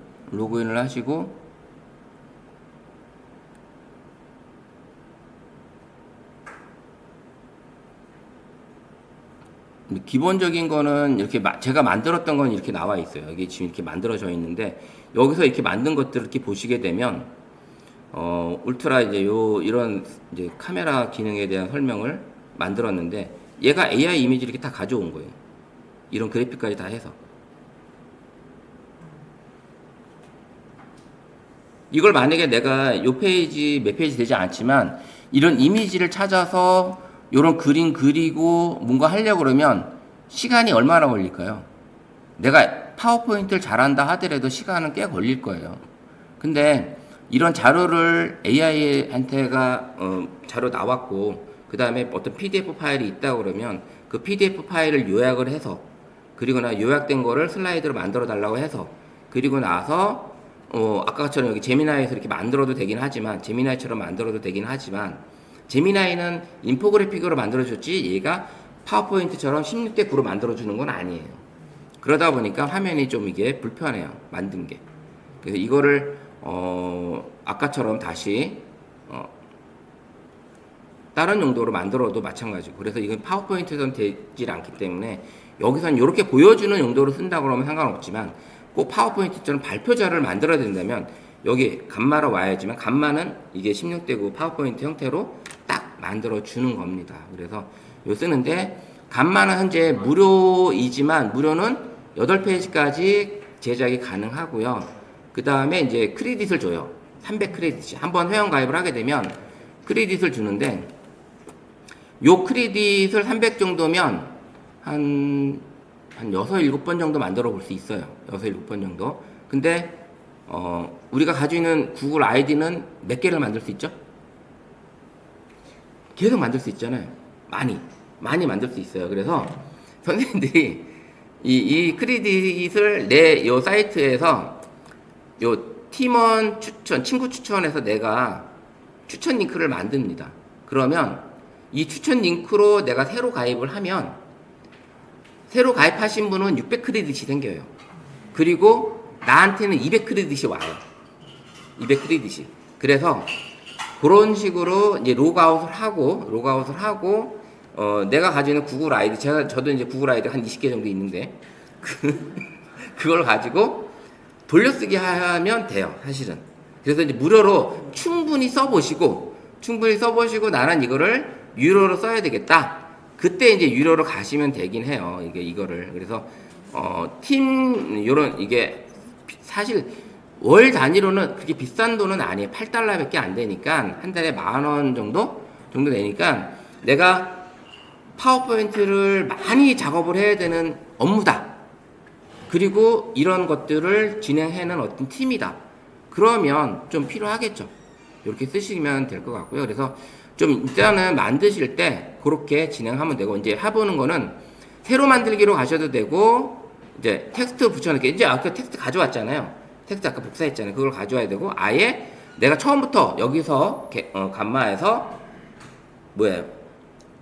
기본적인 거는 이렇게 제가 만들었던 건 이렇게 나와 있어요. 여기 지금 이렇게 만들어져 있는데 여기서 이렇게 만든 것들을 이렇게 보시게 되면 울트라 이제 이런 이제 카메라 기능에 대한 설명을 만들었는데 얘가 AI 이미지를 이렇게 다 가져온 거예요. 이런 그래픽까지 다 해서. 이걸 만약에 내가 요 페이지 몇 페이지 되지 않지만 이런 이미지를 찾아서 요런 그림 그리고 뭔가 하려고 그러면 시간이 얼마나 걸릴까요? 내가 파워포인트를 잘한다 하더라도 시간은 꽤 걸릴 거예요. 근데 이런 자료를 AI한테가 자료 나왔고 그 다음에 어떤 PDF 파일이 있다 그러면 그 PDF 파일을 요약을 해서 그리고 나 요약된 거를 슬라이드로 만들어 달라고 해서 그리고 나서 아까처럼 여기 제미나이에서 이렇게 만들어도 되긴 하지만, 제미나이처럼 만들어도 되긴 하지만, 제미나이는 인포그래픽으로 만들어줬지, 얘가 파워포인트처럼 16대 9로 만들어주는 건 아니에요. 그러다 보니까 화면이 좀 이게 불편해요. 만든 게. 그래서 이거를, 아까처럼 다시, 다른 용도로 만들어도 마찬가지고. 그래서 이건 파워포인트에서는 되질 않기 때문에, 여기서는 이렇게 보여주는 용도로 쓴다고 그러면 상관없지만, 꼭 파워포인트처럼 발표 자료를 만들어야 된다면 여기 감마로 와야지만 감마는 이게 16대9 파워포인트 형태로 딱 만들어 주는 겁니다. 그래서 요 쓰는데 감마는 현재 무료이지만 무료는 8페이지까지 제작이 가능하고요. 그 다음에 이제 크레딧을 줘요. 300 크레딧이. 한번 회원 가입을 하게 되면 크레딧을 주는데 요 크레딧을 300 정도면 한 6, 7번 정도 만들어 볼 수 있어요. 6, 7번 정도. 근데, 우리가 가지고 있는 구글 아이디는 몇 개를 만들 수 있죠? 계속 만들 수 있잖아요. 많이 만들 수 있어요. 그래서 선생님들이 이 크레딧을 요 사이트에서 요 팀원 추천, 친구 추천해서 내가 추천 링크를 만듭니다. 그러면 이 추천 링크로 내가 새로 가입을 하면 새로 가입하신 분은 600 크레딧이 생겨요. 그리고 나한테는 200 크레딧이 와요. 200 크레딧이. 그래서 그런 식으로 이제 로그아웃을 하고 내가 가지고 있는 구글 아이디, 저도 이제 구글 아이디 한 20개 정도 있는데 그걸 가지고 돌려쓰기 하면 돼요, 사실은. 그래서 이제 무료로 충분히 써보시고 나는 이거를 유료로 써야 되겠다. 그때 이제 유료로 가시면 되긴 해요. 이거를. 그래서, 이게, 사실, 월 단위로는 그렇게 비싼 돈은 아니에요. 8달러밖에 안 되니까, 한 달에 10,000원 정도 되니까, 내가 파워포인트를 많이 작업을 해야 되는 업무다. 그리고 이런 것들을 진행하는 어떤 팀이다. 그러면 좀 필요하겠죠. 이렇게 쓰시면 될 것 같고요. 그래서, 좀 일단은 만드실 때 그렇게 진행하면 되고 이제 해보는 거는 새로 만들기로 가셔도 되고 이제 텍스트 붙여넣기 이제 아까 텍스트 가져왔잖아요. 텍스트 아까 복사했잖아요. 그걸 가져와야 되고 아예 내가 처음부터 여기서 감마에서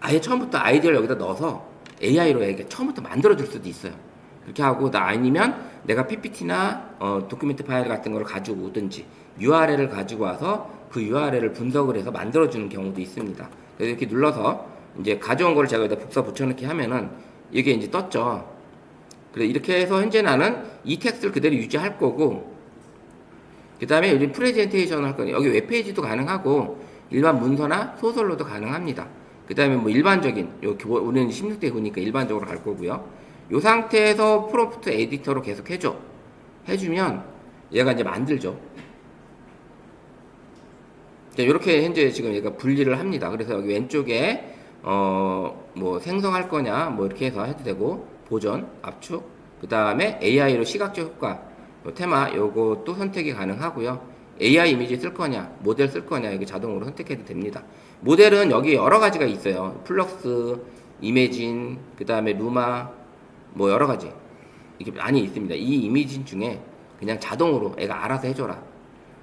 아예 처음부터 아이디어를 여기다 넣어서 AI로 이렇게 처음부터 만들어줄 수도 있어요. 그렇게 하고 아니면 내가 PPT나 도큐멘트 파일 같은 걸 가지고 오든지 URL을 가지고 와서 그 URL을 분석을 해서 만들어주는 경우도 있습니다. 그래서 이렇게 눌러서 이제 가져온 거를 제가 여기다 복사 붙여넣기 하면은 이게 이제 떴죠. 그래서 이렇게 해서 현재 나는 이 텍스트를 그대로 유지할 거고, 그 다음에 여기 프레젠테이션을 할 거예요. 여기 웹페이지도 가능하고, 일반 문서나 소설로도 가능합니다. 그 다음에 뭐 일반적인, 우리는 16대 9니까 일반적으로 갈 거고요. 이 상태에서 프롬프트 에디터로 계속 해주면 얘가 이제 만들죠. 이렇게 현재 지금 얘가 분리를 합니다. 그래서 여기 왼쪽에 뭐 생성할 거냐 뭐 이렇게 해서 해도 되고 보존, 압축, 그 다음에 AI로 시각적 효과, 테마 요것도 선택이 가능하고요. AI 이미지 쓸 거냐, 모델 쓸 거냐 이게 자동으로 선택해도 됩니다. 모델은 여기 여러 가지가 있어요. 플럭스, 이매진, 그 다음에 루마, 뭐 여러 가지 이게 많이 있습니다. 이 이미진 중에 그냥 자동으로 애가 알아서 해줘라.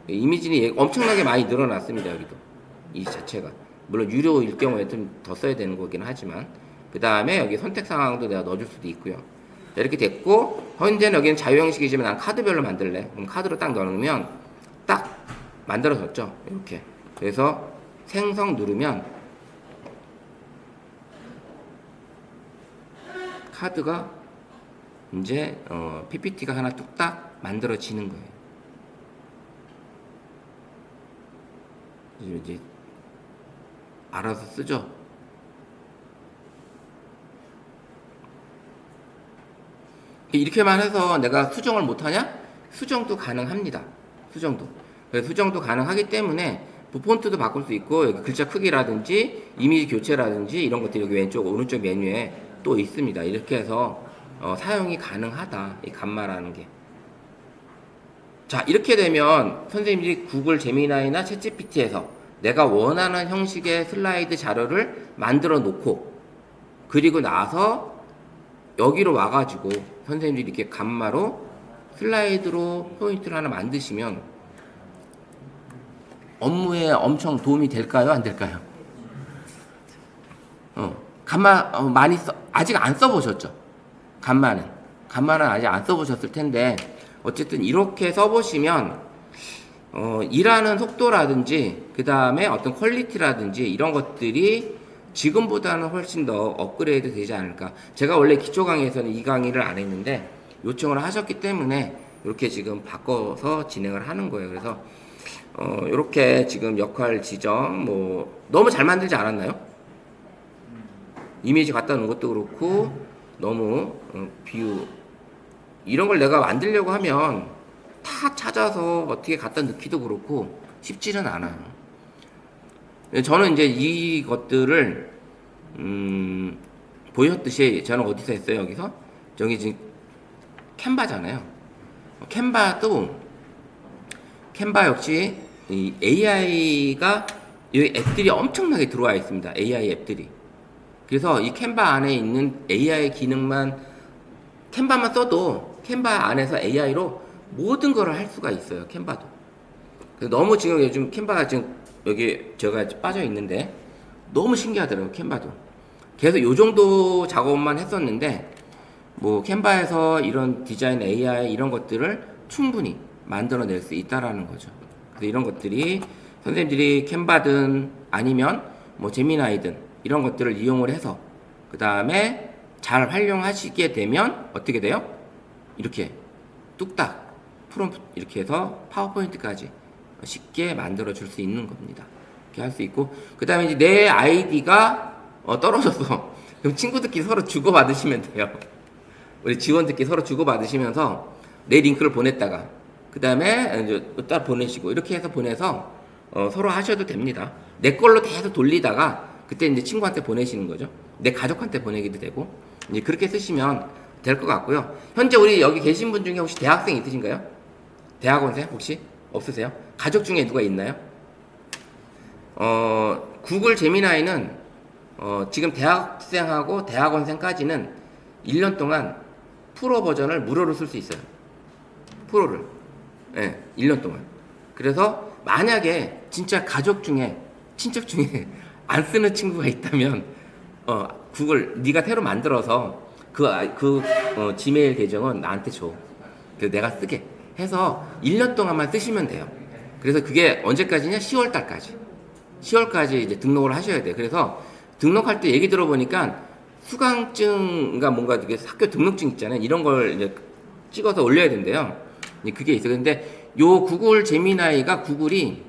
이미진이 엄청나게 많이 늘어났습니다. 여기도 이 자체가 물론 유료일 경우에 좀 더 써야 되는 거긴 하지만 그 다음에 여기 선택 상황도 내가 넣어줄 수도 있고요. 자, 이렇게 됐고 현재는 여기는 자유 형식이지만 난 카드별로 만들래. 그럼 카드로 딱 넣으면 딱 만들어졌죠. 이렇게. 그래서 생성 누르면 카드가 이제 PPT가 하나 뚝딱 만들어지는 거예요. 이제 알아서 쓰죠. 이렇게만 해서 내가 수정을 못하냐? 수정도 가능합니다. 수정도. 그래서 수정도 가능하기 때문에 폰트도 바꿀 수 있고 여기 글자 크기라든지 이미지 교체라든지 이런 것들이 여기 왼쪽 오른쪽 메뉴에 또 있습니다. 이렇게 해서 사용이 가능하다. 이 감마라는 게. 자, 이렇게 되면 선생님들이 구글 제미나이나 챗GPT에서 내가 원하는 형식의 슬라이드 자료를 만들어 놓고 그리고 나서 여기로 와가지고 선생님들이 이렇게 감마로 슬라이드로 포인트를 하나 만드시면 업무에 엄청 도움이 될까요? 안 될까요? 많이 아직 안 써보셨죠? 간만은 아직 안 써보셨을 텐데, 어쨌든 이렇게 써보시면, 일하는 속도라든지, 그 다음에 어떤 퀄리티라든지, 이런 것들이 지금보다는 훨씬 더 업그레이드 되지 않을까. 제가 원래 기초 강의에서는 이 강의를 안 했는데, 요청을 하셨기 때문에, 이렇게 지금 바꿔서 진행을 하는 거예요. 그래서, 이렇게 지금 역할 지정, 너무 잘 만들지 않았나요? 이미지 갖다 놓은 것도 그렇고 너무 비유 이런 걸 내가 만들려고 하면 다 찾아서 어떻게 갖다 넣기도 그렇고 쉽지는 않아요. 저는 이제 이것들을 보셨듯이 저는 어디서 했어요? 여기서 저기 지금 캔바잖아요. 캔바 역시 이 AI가 여기 앱들이 엄청나게 들어와 있습니다. AI 앱들이. 그래서 이 캔바 안에 있는 AI 기능만 캔바만 써도 캔바 안에서 AI로 모든 걸 할 수가 있어요. 캔바도. 그래서 너무 지금 요즘 캔바가 지금 여기 제가 빠져 있는데 너무 신기하더라고요. 캔바도. 계속 요 정도 작업만 했었는데 캔바에서 이런 디자인 AI 이런 것들을 충분히 만들어낼 수 있다라는 거죠. 그래서 이런 것들이 선생님들이 캔바든 아니면 제미나이든 이런 것들을 이용을 해서 그 다음에 잘 활용하시게 되면 어떻게 돼요? 이렇게 뚝딱 프롬프트 이렇게 해서 파워포인트까지 쉽게 만들어 줄 수 있는 겁니다. 이렇게 할 수 있고 그 다음에 이제 내 아이디가 떨어졌어. 그럼 친구들끼리 서로 주고받으시면 돼요. 우리 지원들끼리 서로 주고받으시면서 내 링크를 보냈다가 그 다음에 이제 따라 보내시고 이렇게 해서 보내서 서로 하셔도 됩니다. 내 걸로 계속 돌리다가 그때 이제 친구한테 보내시는 거죠. 내 가족한테 보내기도 되고 이제 그렇게 쓰시면 될 것 같고요. 현재 우리 여기 계신 분 중에 혹시 대학생 있으신가요? 대학원생 혹시 없으세요? 가족 중에 누가 있나요? 구글 제미나이는 지금 대학생하고 대학원생까지는 1년 동안 프로 버전을 무료로 쓸 수 있어요. 프로를. 네, 1년 동안. 그래서 만약에 진짜 가족 중에 친척 중에 안 쓰는 친구가 있다면 구글 네가 새로 만들어서 지메일 계정은 나한테 줘. 그래서 내가 쓰게 해서 1년 동안만 쓰시면 돼요. 그래서 그게 언제까지냐? 10월 달까지. 10월까지 이제 등록을 하셔야 돼요. 그래서 등록할 때 얘기 들어보니까 수강증과 뭔가 되게 학교 등록증 있잖아요. 이런 걸 이제 찍어서 올려야 된대요. 그게 있어요. 근데 요 구글 제미나이가 구글이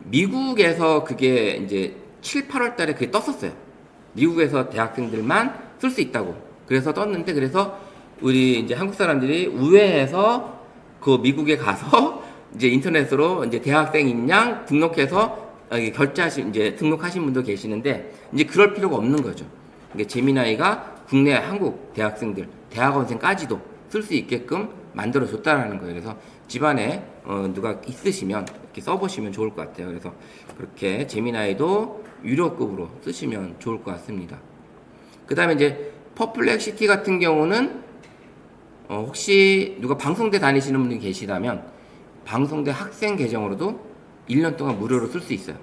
미국에서 그게 이제 7, 8월 달에 그게 떴었어요. 미국에서 대학생들만 쓸 수 있다고. 그래서 떴는데, 그래서 우리 이제 한국 사람들이 우회해서 그 미국에 가서 이제 인터넷으로 이제 대학생인 양 등록해서 결제하신, 이제 등록하신 분도 계시는데, 이제 그럴 필요가 없는 거죠. 이게 제미나이가 국내 한국 대학생들, 대학원생까지도 쓸 수 있게끔 만들어줬다라는 거예요. 그래서 집안에 누가 있으시면 이렇게 써보시면 좋을 것 같아요. 그래서 그렇게 제미나이도 유료급으로 쓰시면 좋을 것 같습니다. 그 다음에 이제 퍼플렉시티 같은 경우는 혹시 누가 방송대 다니시는 분이 계시다면 방송대 학생 계정으로도 1년 동안 무료로 쓸 수 있어요.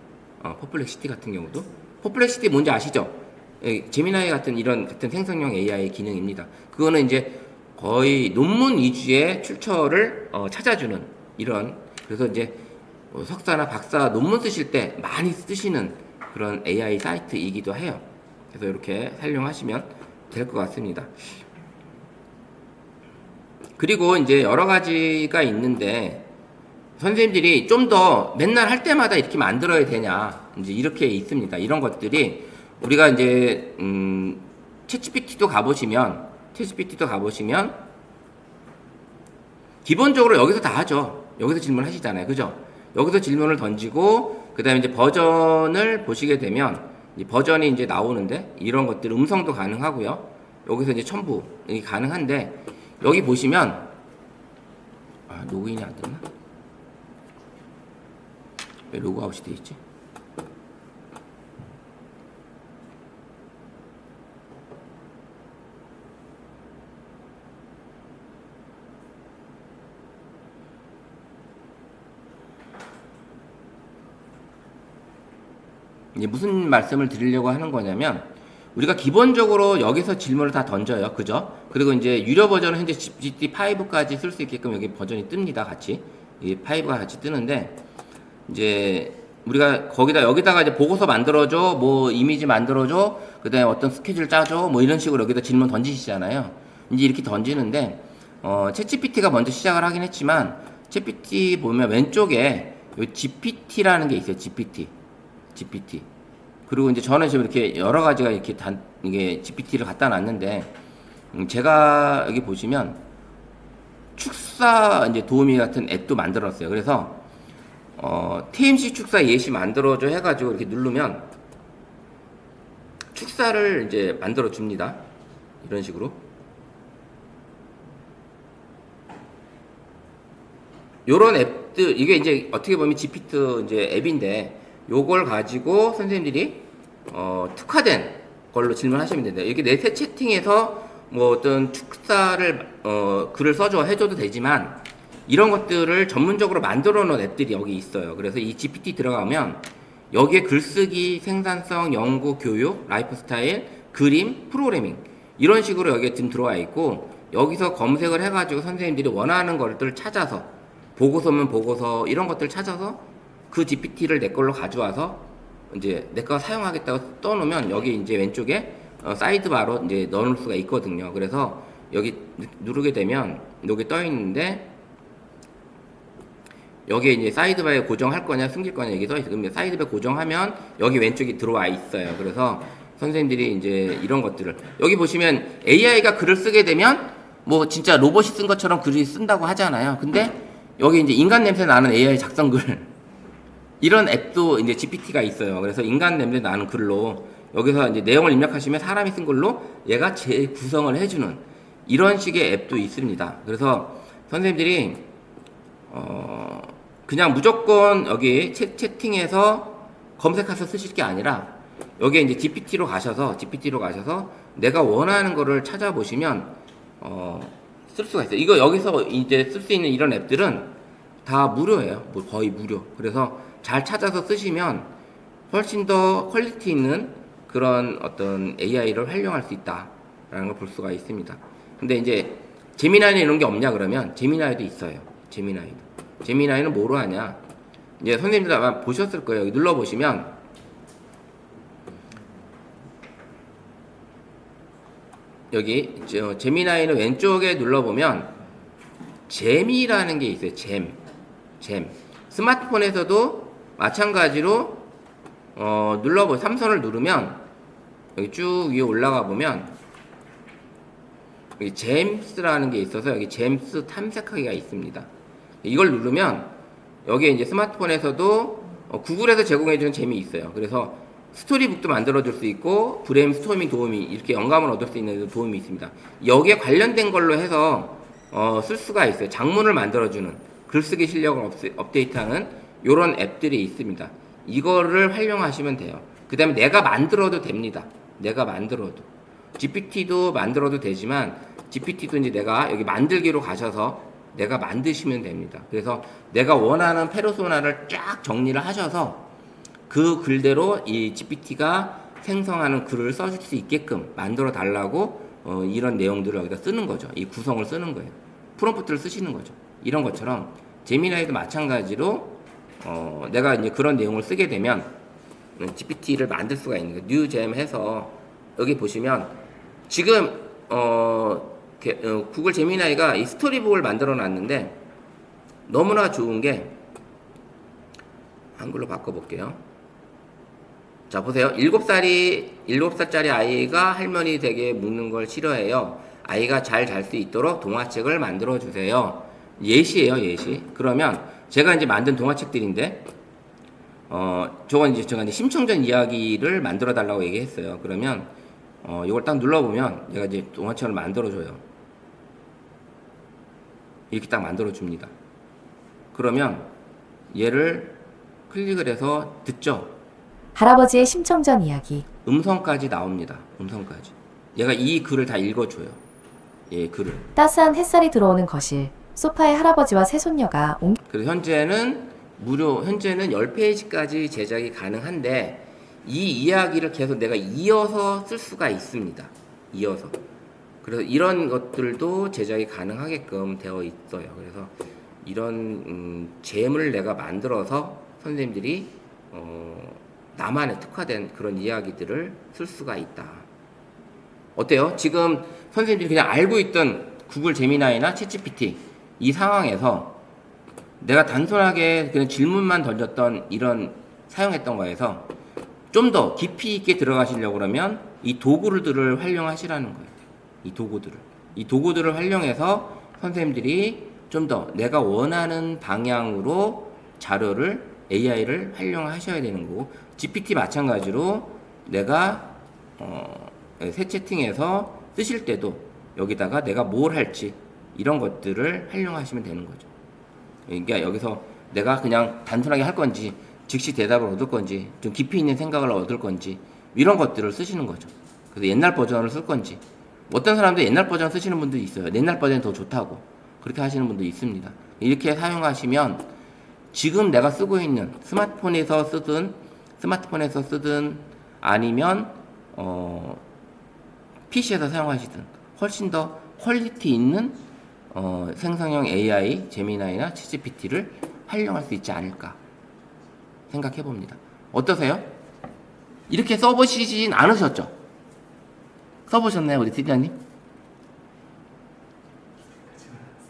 퍼플렉시티 같은 경우도. 퍼플렉시티 뭔지 아시죠? 제미나이 같은 이런 같은 생성형 AI 기능입니다. 그거는 이제 거의 논문 위주의 출처를 찾아주는 이런, 그래서 이제 석사나 박사 논문 쓰실 때 많이 쓰시는 그런 AI 사이트이기도 해요. 그래서 이렇게 활용하시면 될 것 같습니다. 그리고 이제 여러 가지가 있는데 선생님들이 좀 더 맨날 할 때마다 이렇게 만들어야 되냐, 이제 이렇게 있습니다. 이런 것들이 우리가 이제 챗GPT도 가보시면 기본적으로 여기서 다 하죠. 여기서 질문하시잖아요. 그죠? 여기서 질문을 던지고 그 다음에 이제 버전을 보시게 되면 버전이 이제 나오는데 이런 것들 음성도 가능하고요. 여기서 이제 첨부이 가능한데 여기 보시면 로그인이 안 됐나? 왜 로그아웃이 돼 있지? 이제 무슨 말씀을 드리려고 하는 거냐면 우리가 기본적으로 여기서 질문을 다 던져요. 그죠? 그리고 이제 유료 버전은 현재 GPT-5까지 쓸 수 있게끔 여기 버전이 뜹니다. 같이. 이 5가 같이 뜨는데 이제 우리가 거기다 여기다가 이제 보고서 만들어줘, 뭐 이미지 만들어줘, 그다음에 어떤 스케줄 짜줘, 뭐 이런 식으로 여기다 질문 던지시잖아요. 이제 이렇게 던지는데 챗GPT가 먼저 시작을 하긴 했지만 챗GPT 보면 왼쪽에 요 GPT라는 게 있어요. GPT. 그리고 이제 저는 지금 이렇게 여러 가지가 이렇게 이게 GPT를 갖다 놨는데 제가 여기 보시면 축사 이제 도우미 같은 앱도 만들었어요. 그래서 TMC 축사 예시 만들어줘 해가지고 이렇게 누르면 축사를 이제 만들어 줍니다. 이런 식으로. 요런 앱들, 이게 이제 어떻게 보면 GPT 이제 앱인데, 요걸 가지고 선생님들이, 특화된 걸로 질문하시면 된다. 이렇게 내 채팅에서 뭐 어떤 축사를, 글을 써줘 해줘도 되지만, 이런 것들을 전문적으로 만들어 놓은 앱들이 여기 있어요. 그래서 이 GPT 들어가면, 여기에 글쓰기, 생산성, 연구, 교육, 라이프 스타일, 그림, 프로그래밍, 이런 식으로 여기에 지금 들어와 있고, 여기서 검색을 해가지고 선생님들이 원하는 것들을 찾아서, 보고서면 보고서 이런 것들 찾아서 그 GPT를 내 걸로 가져와서 이제 내 거 사용하겠다고 떠놓으면 여기 이제 왼쪽에 사이드바로 이제 넣어놓을 수가 있거든요. 그래서 여기 누르게 되면 여기 떠 있는데 여기에 이제 사이드바에 고정할 거냐 숨길 거냐 여기 써 있어요. 사이드바에 고정하면 여기 왼쪽에 들어와 있어요. 그래서 선생님들이 이제 이런 것들을 여기 보시면 AI가 글을 쓰게 되면 뭐 진짜 로봇이 쓴 것처럼 글을 쓴다고 하잖아요. 근데 여기 이제 인간 냄새 나는 AI 작성글 이런 앱도 이제 GPT가 있어요. 그래서 인간 냄새 나는 글로 여기서 이제 내용을 입력하시면 사람이 쓴 글로 얘가 재구성을 해주는 이런 식의 앱도 있습니다. 그래서 선생님들이 그냥 무조건 여기 채팅에서 검색해서 쓰실 게 아니라 여기에 이제 GPT로 가셔서 내가 원하는 거를 찾아보시면 쓸 수가 있어요. 이거 여기서 이제 쓸 수 있는 이런 앱들은 다 무료예요. 뭐 거의 무료. 그래서 잘 찾아서 쓰시면 훨씬 더 퀄리티 있는 그런 어떤 AI를 활용할 수 있다라는 걸 볼 수가 있습니다. 근데 이제 제미나이는 이런 게 없냐 그러면 제미나이도 있어요. 제미나이는 뭐로 하냐? 이제 선생님들 아마 보셨을 거예요. 여기 눌러 보시면 여기 제미나이는 왼쪽에 눌러보면 잼이라는 게 있어요. 잼. 스마트폰에서도 마찬가지로 삼선을 누르면 여기 쭉 위에 올라가 보면 여기 잼스라는 게 있어서 여기 잼스 탐색하기가 있습니다. 이걸 누르면 여기에 이제 스마트폰에서도 구글에서 제공해주는 잼이 있어요. 그래서 스토리북도 만들어줄 수 있고 브레인 스토밍 도움이 이렇게 영감을 얻을 수 있는 도움이 있습니다. 여기에 관련된 걸로 해서 쓸 수가 있어요. 장문을 만들어주는 글쓰기 실력을 업데이트하는 이런 앱들이 있습니다. 이거를 활용하시면 돼요. 그 다음에 내가 만들어도 됩니다. GPT도 만들어도 되지만 GPT도 이제 내가 여기 만들기로 가셔서 내가 만드시면 됩니다. 그래서 내가 원하는 페르소나를 쫙 정리를 하셔서 그 글대로 이 GPT가 생성하는 글을 써줄 수 있게끔 만들어 달라고 이런 내용들을 여기다 쓰는 거죠. 이 구성을 쓰는 거예요. 프롬프트를 쓰시는 거죠. 이런 것처럼 제미나이도 마찬가지로 내가 이제 그런 내용을 쓰게 되면 GPT를 만들 수가 있는 거예요. 뉴잼 해서 여기 보시면 지금 구글 제미나이가 이 스토리북을 만들어 놨는데 너무나 좋은 게 한글로 바꿔볼게요. 자, 보세요. 7살짜리 아이가 할머니 댁에 묵는 걸 싫어해요. 아이가 잘 잘 수 있도록 동화책을 만들어 주세요. 예시예요, 예시. 그러면 제가 이제 만든 동화책들인데, 저건 이제 제가 이제 심청전 이야기를 만들어 달라고 얘기했어요. 그러면, 이걸 딱 눌러보면 얘가 이제 동화책을 만들어 줘요. 이렇게 딱 만들어 줍니다. 그러면 얘를 클릭을 해서 듣죠. 할아버지의 심청전 이야기. 음성까지 나옵니다. 음성까지. 얘가 이 글을 다 읽어줘요. 예, 글을. 따스한 햇살이 들어오는 거실. 소파에 할아버지와 새손녀가 그래서 현재는 10페이지까지 제작이 가능한데 이 이야기를 계속 내가 이어서 쓸 수가 있습니다. 이어서. 그래서 이런 것들도 제작이 가능하게끔 되어 있어요. 그래서 이런 잼을 내가 만들어서 선생님들이 나만의 특화된 그런 이야기들을 쓸 수가 있다. 어때요? 지금 선생님들이 그냥 알고 있던 구글 제미나이나 챗GPT 이 상황에서 내가 단순하게 그냥 질문만 던졌던 이런 사용했던 거에서 좀 더 깊이 있게 들어가시려고 그러면 이 도구들을 활용하시라는 거예요. 이 도구들을 활용해서 선생님들이 좀 더 내가 원하는 방향으로 자료를 AI를 활용하셔야 되는 거고, GPT 마찬가지로 내가 새 채팅에서 쓰실 때도 여기다가 내가 뭘 할지 이런 것들을 활용하시면 되는 거죠. 그러니까 여기서 내가 그냥 단순하게 할 건지 즉시 대답을 얻을 건지 좀 깊이 있는 생각을 얻을 건지 이런 것들을 쓰시는 거죠. 그래서 옛날 버전을 쓸 건지, 어떤 사람들 옛날 버전 쓰시는 분들이 있어요. 옛날 버전이 더 좋다고 그렇게 하시는 분도 있습니다. 이렇게 사용하시면 지금 내가 쓰고 있는 스마트폰에서 쓰든 아니면 PC에서 사용하시든 훨씬 더 퀄리티 있는 생성형 AI, 제미나이나 챗GPT를 활용할 수 있지 않을까 생각해 봅니다. 어떠세요? 이렇게 써보시진 않으셨죠? 써보셨나요, 우리 팀장님?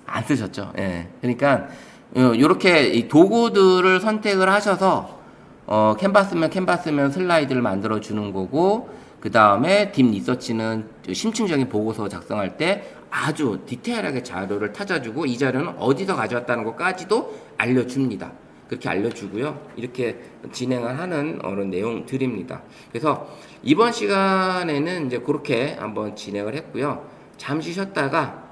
안 쓰셨죠? 예. 그러니까 이렇게 이 도구들을 선택을 하셔서 캔버스면 슬라이드를 만들어 주는 거고, 그 다음에 딥 리서치는 심층적인 보고서 작성할 때 아주 디테일하게 자료를 찾아주고 이 자료는 어디서 가져왔다는 것까지도 알려줍니다. 그렇게 알려주고요. 이렇게 진행을 하는 그런 내용들입니다. 그래서 이번 시간에는 이제 그렇게 한번 진행을 했고요. 잠시 쉬었다가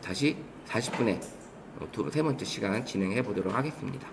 다시 40분에 세 번째 시간 진행해 보도록 하겠습니다.